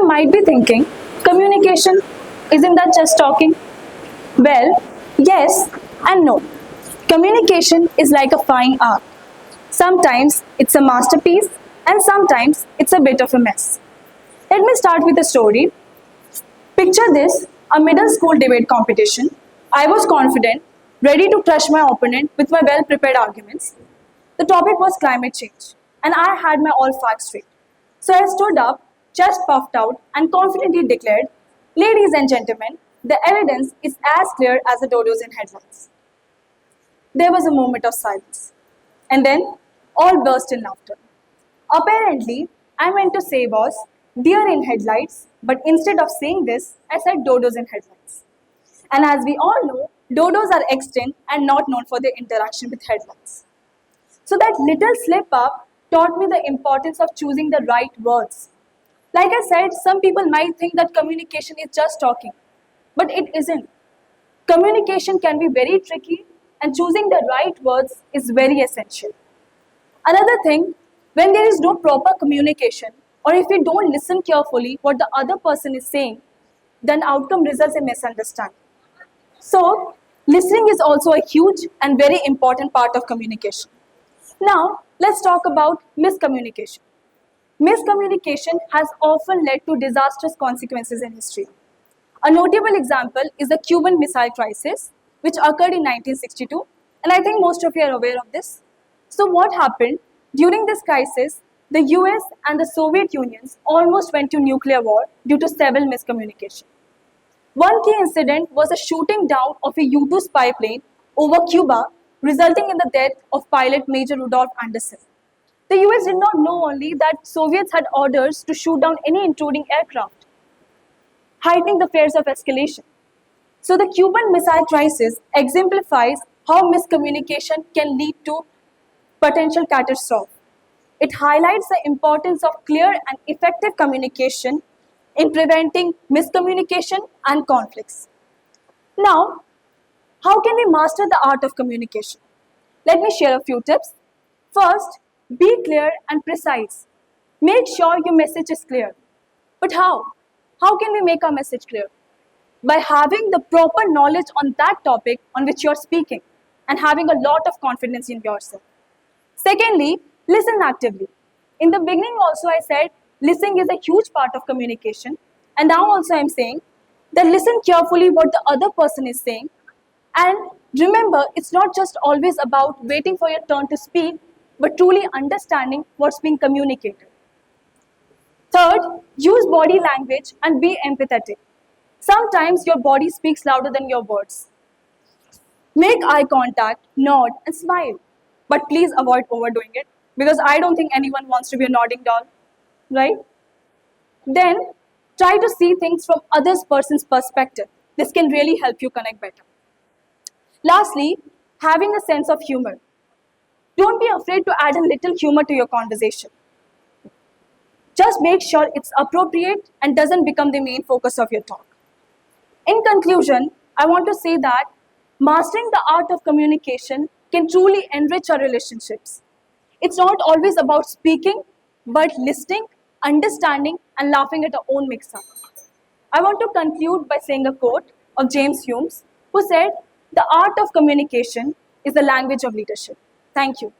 you might be thinking, communication, isn't that just talking? Well, yes and no. Communication is like a fine art. Sometimes it's a masterpiece and sometimes it's a bit of a mess. Let me start with a story. Picture this, a middle school debate competition. I was confident, ready to crush my opponent with my well-prepared arguments. The topic was climate change, and I had my all facts straight. So I stood up, chest puffed out, and confidently declared, "Ladies and gentlemen, the evidence is as clear as the dodos in headlights." There was a moment of silence, and then all burst in laughter. Apparently, I meant to say was deer in headlights, but instead of saying this, I said dodos in headlights. And as we all know, dodos are extinct and not known for their interaction with headlights. So that little slip up taught me the importance of choosing the right words. Like I said, some people might think that communication is just talking, but it isn't. Communication can be very tricky, and choosing the right words is very essential. Another thing, when there is no proper communication, or if we don't listen carefully what the other person is saying, then outcome results in misunderstanding. So, listening is also a huge and very important part of communication. Now, let's talk about miscommunication. Miscommunication has often led to disastrous consequences in history. A notable example is the Cuban Missile Crisis, which occurred in 1962, and I think most of you are aware of this. So what happened? During this crisis, the US and the Soviet Unions almost went to nuclear war due to several miscommunication. One key incident was the shooting down of a U-2 spy plane over Cuba, resulting in the death of pilot Major Rudolph Anderson. The US did not know only that Soviets had orders to shoot down any intruding aircraft, heightening the fears of escalation. So the Cuban Missile Crisis exemplifies how miscommunication can lead to potential catastrophe. It highlights the importance of clear and effective communication in preventing miscommunication and conflicts. Now, how can we master the art of communication? Let me share a few tips. First, be clear and precise. Make sure your message is clear. But how? How can we make our message clear? By having the proper knowledge on that topic on which you're speaking and having a lot of confidence in yourself. Secondly, listen actively. In the beginning also I said listening is a huge part of communication, and now also I'm saying that listen carefully what the other person is saying, and remember it's not just always about waiting for your turn to speak, but truly understanding what's being communicated. Third, use body language and be empathetic. Sometimes your body speaks louder than your words. Make eye contact, nod, and smile. But please avoid overdoing it, because I don't think anyone wants to be a nodding doll, right? Then try to see things from other person's perspective. This can really help you connect better. Lastly, having a sense of humor. Don't be afraid to add a little humor to your conversation. Just make sure it's appropriate and doesn't become the main focus of your talk. In conclusion, I want to say that mastering the art of communication can truly enrich our relationships. It's not always about speaking, but listening, understanding, and laughing at our own mix-up. I want to conclude by saying a quote of James Hume, who said, "The art of communication is the language of leadership." Thank you.